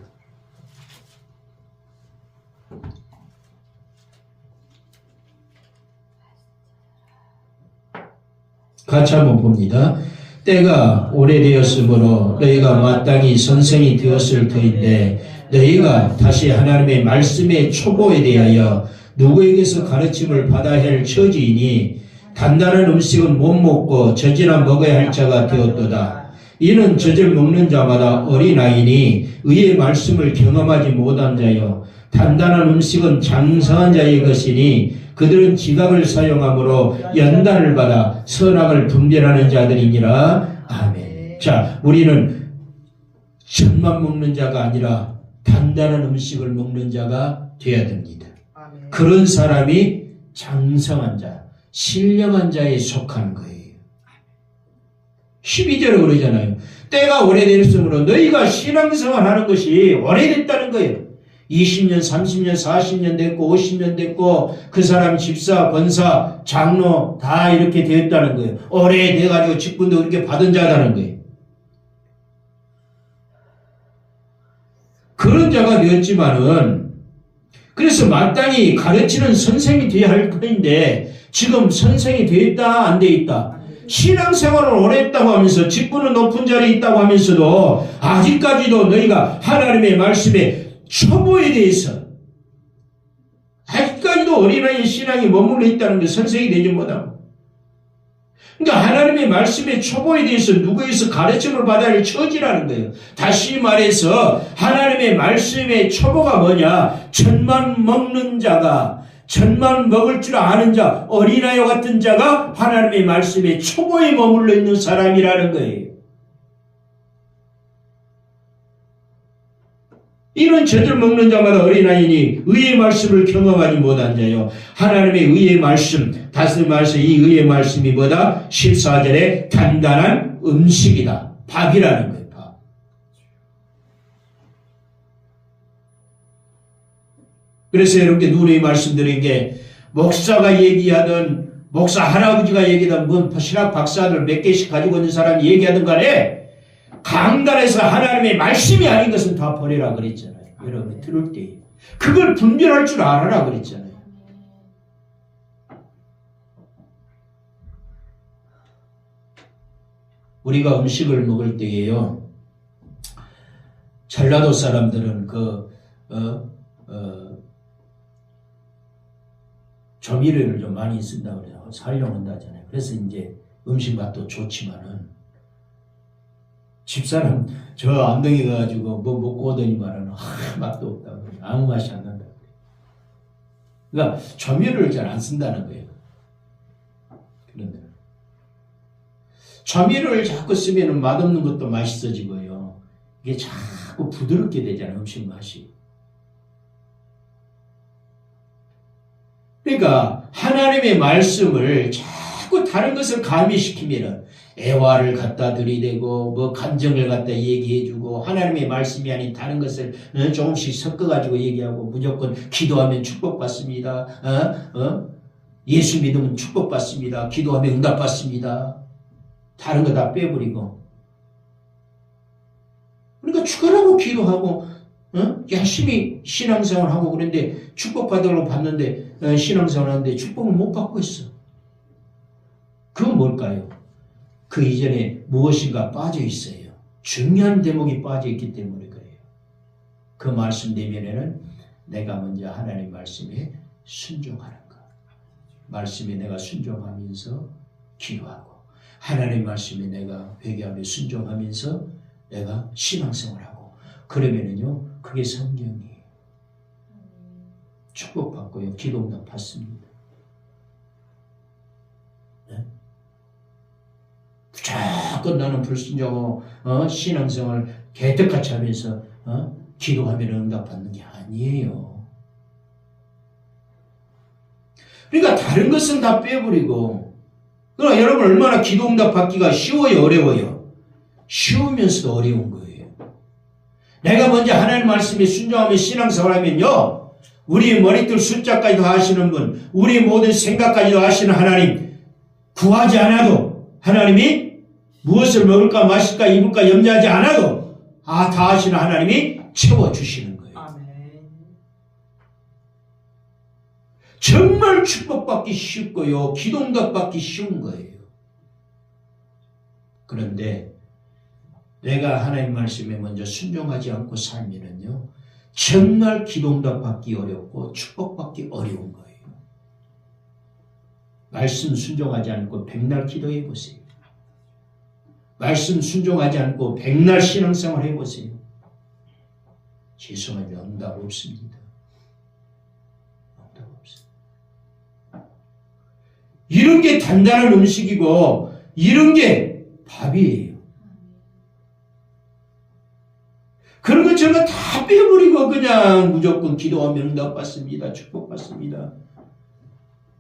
같이 한번 봅니다. 때가 오래되었으므로 너희가 마땅히 선생이 되었을 터인데 너희가 다시 하나님의 말씀의 초보에 대하여 누구에게서 가르침을 받아야 할 처지이니 단단한 음식은 못 먹고 젖이나 먹어야 할 자가 되었도다. 이는 젖을 먹는 자마다 어린아이니 의의 말씀을 경험하지 못한 자요 단단한 음식은 장성한 자의 것이니 그들은 지각을 사용함으로 연단을 받아 선악을 분별하는 자들이니라. 아멘. 자, 우리는 젖만 먹는 자가 아니라 단단한 음식을 먹는 자가 되어야 됩니다. 아멘. 그런 사람이 장성한 자, 신령한 자에 속한 거예요. 12절에 그러잖아요. 때가 오래됐으므로 너희가 신앙생활 하는 것이 오래됐다는 거예요. 20년, 30년, 40년 됐고 50년 됐고 그 사람 집사, 권사, 장로 다 이렇게 되었다는 거예요. 오래돼가지고 직분도 이렇게 받은 자라는 거예요. 그런 자가 되었지만은 그래서 마땅히 가르치는 선생이 되어야 할 터인데 지금 선생이 되었다 안 되었다? 신앙생활을 오래 했다고 하면서 직분은 높은 자리에 있다고 하면서도 아직까지도 너희가 하나님의 말씀에 초보에 대해서 아직까지도 어린아이의 신앙이 머물러 있다는 게 선생이 되지 못하고 그러니까 하나님의 말씀의 초보에 대해서 누구에서 가르침을 받아야 할 처지라는 거예요. 다시 말해서 하나님의 말씀의 초보가 뭐냐? 젖만 먹는 자가 젖만 먹을 줄 아는 자 어린아이와 같은 자가 하나님의 말씀의 초보에 머물러 있는 사람이라는 거예요. 이는 젖을 먹는 자마다 어린아이니 의의 말씀을 경험하지 못한 자요. 하나님의 의의 말씀, 다시 말해서 이 의의 말씀이 뭐다? 14절에 단단한 음식이다. 밥이라는 거예요. 밥. 그래서 여러분께 누누이 말씀드린 게 목사가 얘기하든 목사 할아버지가 얘기하든 뭔 신학 박사들 몇 개씩 가지고 있는 사람이 얘기하든 간에 강단에서 하나님의 말씀이 아닌 것은 다 버리라 그랬잖아요. 여러분이 들을 때 그걸 분별할 줄 알아라 그랬잖아요. 우리가 음식을 먹을 때에요. 잘 전라도 사람들은 조미료를 좀 많이 쓴다고 그래요. 사용한다잖아요. 그래서 이제 음식 맛도 좋지만은 집사람 저 안동에 가가지고 뭐 먹고 오더니만은 맛도 없다고 그래요. 아무 맛이 안 난다고 그래요. 그러니까 조미료를 잘 안 쓴다는 거예요. 그런데 조미료를 자꾸 쓰면은 맛없는 것도 맛있어지고요. 이게 자꾸 부드럽게 되잖아요. 음식 맛이. 그러니까 하나님의 말씀을 자꾸 다른 것을 가미시키면은 애화를 갖다 들이대고 뭐 감정을 갖다 얘기해주고 하나님의 말씀이 아닌 다른 것을 조금씩 섞어가지고 얘기하고 무조건 기도하면 축복받습니다. 예수 믿으면 축복받습니다. 기도하면 응답받습니다. 다른 거 다 빼버리고 그러니까 축하라고 기도하고 열심히 신앙생활 하고 그런데 축복받으려고 받는데 신앙생활 하는데 축복을 못 받고 있어. 그건 뭘까요? 그 이전에 무엇인가 빠져 있어요. 중요한 대목이 빠져 있기 때문에 그래요. 그 말씀 내면에는 내가 먼저 하나님 말씀에 순종하는 것. 말씀에 내가 순종하면서 기도하고 하나님 말씀에 내가 회개하며 순종하면서 내가 신앙생활하고 그러면은요 그게 성경이에요. 축복받고요 기도응답 받습니다. 네? 무조건 나는 불순종하고 신앙생활 개떡같이 하면서 기도하면 응답받는 게 아니에요. 그러니까 다른 것은 다 빼버리고 그러나 여러분 얼마나 기도응답 받기가 쉬워요 어려워요? 쉬우면서도 어려운 거예요. 내가 먼저 하나님 말씀에 순종하며 신앙생활하면요 우리 머리털 숫자까지도 아시는 분 우리 모든 생각까지도 아시는 하나님 구하지 않아도 하나님이 무엇을 먹을까 마실까 입을까 염려하지 않아도 다 아시는 하나님이 채워주시는 거예요. 아멘. 정말 축복받기 쉽고요. 기도응답 받기 쉬운 거예요. 그런데 내가 하나님 말씀에 먼저 순종하지 않고 살면은요. 정말 기도응답 받기 어렵고 축복받기 어려운 거예요. 말씀 순종하지 않고 백날 기도해 보세요. 말씀 순종하지 않고 백날 신앙생활 해보세요. 죄송하지만 응답 없습니다. 응답 없습니다. 이런 게 단단한 음식이고 이런 게 밥이에요. 그런 거 저거 다 빼버리고 그냥 무조건 기도하면 응답받습니다. 축복받습니다.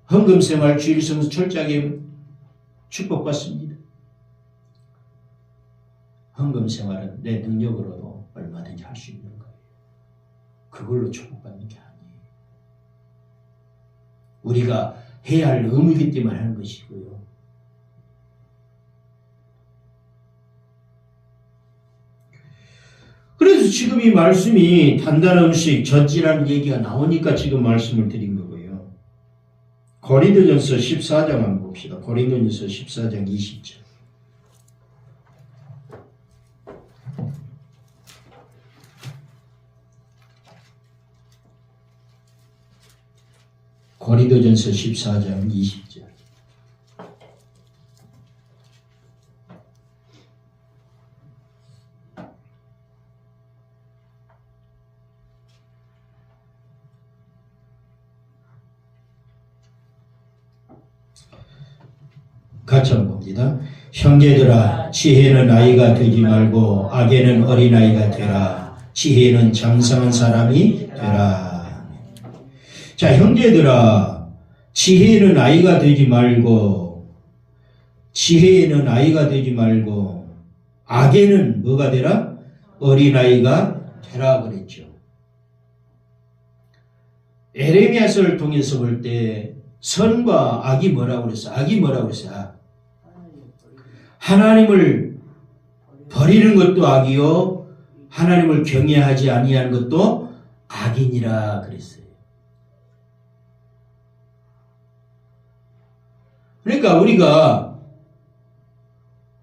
헌금생활 주일성수 철저하게 축복받습니다. 헌금생활은 내 능력으로도 얼마든지 할 수 있는 거예요. 그걸로 축복받는 게 아니에요. 우리가 해야 할 의무이기 때문에 하는 것이고요. 그래서 지금 이 말씀이 단단한 음식, 젖이라는 얘기가 나오니까 지금 말씀을 드린 거고요. 고린도전서 14장 한번 봅시다. 고린도전서 14장 20절. 고린도전서 14장 20절. 같이 한번 봅니다. 형제들아 지혜는 아이가 되지 말고 악에는 어린아이가 되라. 지혜는 장성한 사람이 되라. 자, 형제들아, 지혜는 아이가 되지 말고, 악에는 뭐가 되라? 어린아이가 되라 그랬죠. 에레미야서를 통해서 볼 때, 선과 악이 뭐라고 그랬어? 하나님을 버리는 것도 악이요, 하나님을 경외하지 아니하는 것도 악이니라 그랬어요. 그러니까 우리가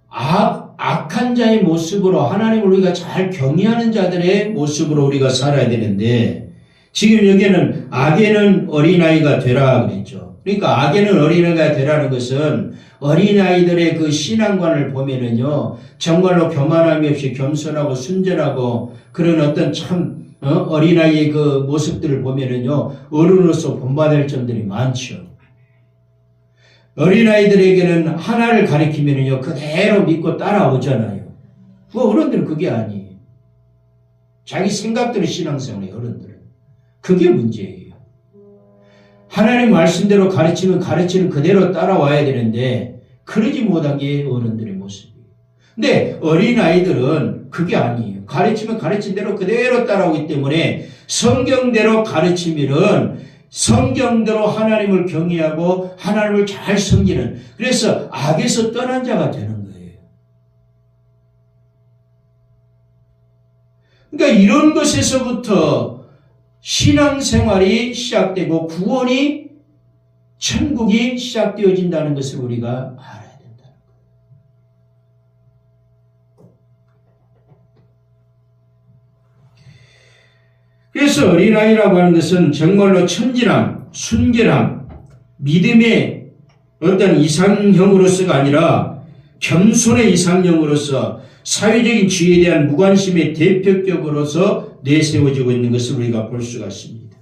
악한 악한 자의 모습으로 하나님을 우리가 잘 경외하는 자들의 모습으로 우리가 살아야 되는데 지금 여기에는 악에는 어린아이가 되라 그랬죠. 그러니까 악에는 어린아이가 되라는 것은 어린아이들의 그 신앙관을 보면은요, 정말로 교만함이 없이 겸손하고 순전하고 그런 어떤 참 어린아이의 그 모습들을 보면은요, 어른으로서 본받을 점들이 많죠. 어린아이들에게는 하나를 가리키면은요, 그대로 믿고 따라오잖아요. 그 어른들은 그게 아니에요. 자기 생각대로 신앙생활해요, 어른들은. 그게 문제예요. 하나님 말씀대로 가르치면 가르치는 그대로 따라와야 되는데 그러지 못한 게 어른들의 모습이에요. 근데 어린아이들은 그게 아니에요. 가르치면 가르친 대로 그대로 따라오기 때문에 성경대로 가르치면은 성경대로 하나님을 경외하고 하나님을 잘 섬기는, 그래서 악에서 떠난 자가 되는 거예요. 그러니까 이런 것에서부터 신앙생활이 시작되고 구원이, 천국이 시작되어진다는 것을 우리가 알아야 된다는 거예요. 그래서 어린아이라고 하는 것은 정말로 천진함, 순결함, 믿음의 어떤 이상형으로서가 아니라 겸손의 이상형으로서 사회적인 지위에 대한 무관심의 대표격으로서 내세워지고 있는 것을 우리가 볼 수가 있습니다.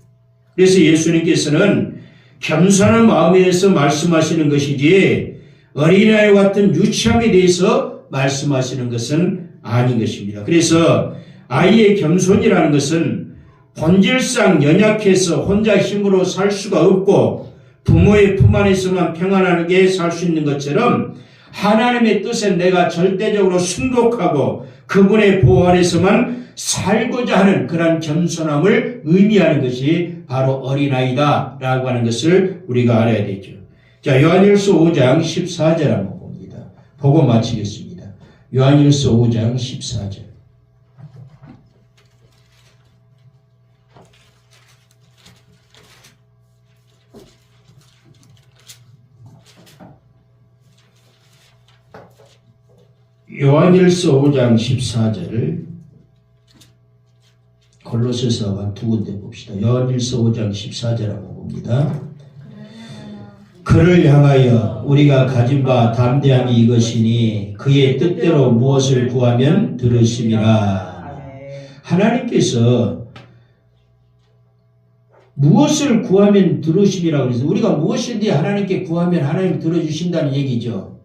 그래서 예수님께서는 겸손한 마음에 대해서 말씀하시는 것이지 어린아이와 같은 유치함에 대해서 말씀하시는 것은 아닌 것입니다. 그래서 아이의 겸손이라는 것은 본질상 연약해서 혼자 힘으로 살 수가 없고 부모의 품 안에서만 평안하게 살 수 있는 것처럼 하나님의 뜻에 내가 절대적으로 순복하고 그분의 보호 안에서만 살고자 하는 그런 겸손함을 의미하는 것이 바로 어린아이다 라고 하는 것을 우리가 알아야 되죠. 자, 요한일서 5장 14절 한번 봅니다. 보고 마치겠습니다. 요한일서 5장 14절. 요한일서 5장 14절 골로새서 두 군데 봅시다. 요한일서 5장 14절 한번 봅니다. 그를 향하여 우리가 가진 바 담대함이 이것이니 그의 뜻대로 무엇을 구하면 들으심이라. 하나님께서 무엇을 구하면 들으심이라고 그래서 우리가 무엇인지 하나님께 구하면 하나님 들어주신다는 얘기죠.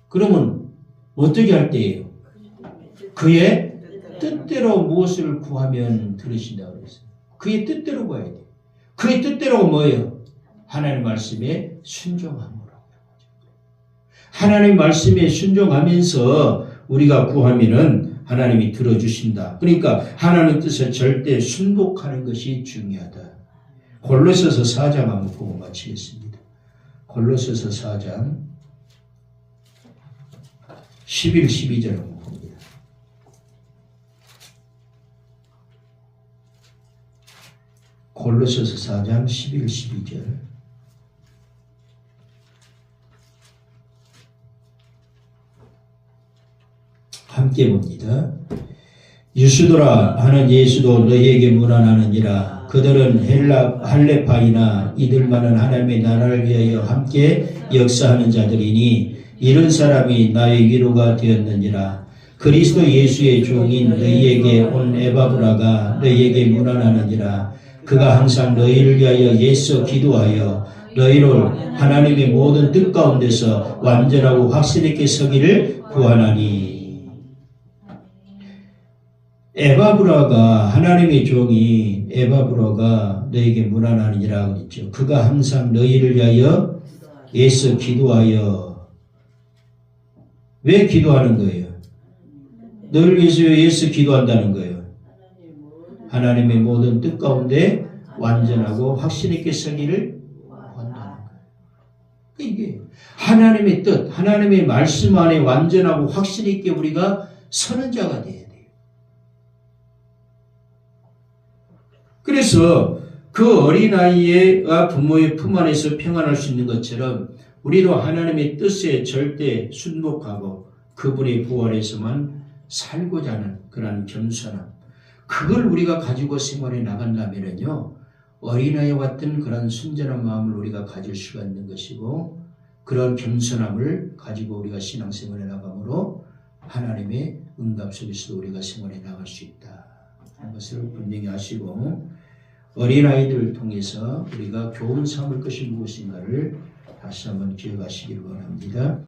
그러면 어떻게 할 때예요? 그의 뜻대로 무엇을 구하면 들으신다고 그랬어요. 그의 뜻대로 구해야 돼요. 그의 뜻대로가 뭐예요? 하나님 말씀에 순종함으로. 하나님 말씀에 순종하면서 우리가 구하면은 하나님이 들어주신다. 그러니까 하나님 뜻에 절대 순복하는 것이 중요하다. 골로새서 4장 한번 보고 마치겠습니다. 골로새서 4장 11, 12절 한번 봅니다. 골로새서 4장 11, 12절. 함께 봅니다. 유수도라 하는 예수도 너희에게 문안하느니라. 그들은 할레파이나 이들만은 하나님의 나라를 위하여 함께 역사하는 자들이니 이런 사람이 나의 위로가 되었느니라. 그리스도 예수의 종인 너희에게 온 에바브라가 너희에게 문안하느니라. 그가 항상 너희를 위하여 애써 기도하여 너희를 하나님의 모든 뜻 가운데서 완전하고 확신 있게 서기를 구하나니. 에바브라가 하나님의 종이 에바브라가 너에게 문안하느니라 그랬죠. 그가 항상 너희를 위하여 애써 기도하여. 왜 기도하는 거예요? 너를 위해서 애써 기도한다는 거예요. 하나님의 모든 뜻 가운데 완전하고 확신 있게 서기를 원하는 거예요. 이게 하나님의 뜻, 하나님의 말씀 안에 완전하고 확신 있게 우리가 서는 자가 돼야 돼요. 그래서 그 어린아이가 부모의 품 안에서 평안할 수 있는 것처럼 우리도 하나님의 뜻에 절대 순복하고 그분의 부활에서만 살고자 하는 그런 겸손함, 그걸 우리가 가지고 생활해 나간다면요, 어린아이와 같은 그런 순전한 마음을 우리가 가질 수가 있는 것이고, 그런 겸손함을 가지고 우리가 신앙생활에 나감으로 하나님의 응답 속에서도 우리가 생활해 나갈 수 있다 하는 것을 분명히 아시고, 어린아이들을 통해서 우리가 교훈 삼을 것이 무엇인가를 다시 한번 기억하시길 바랍니다.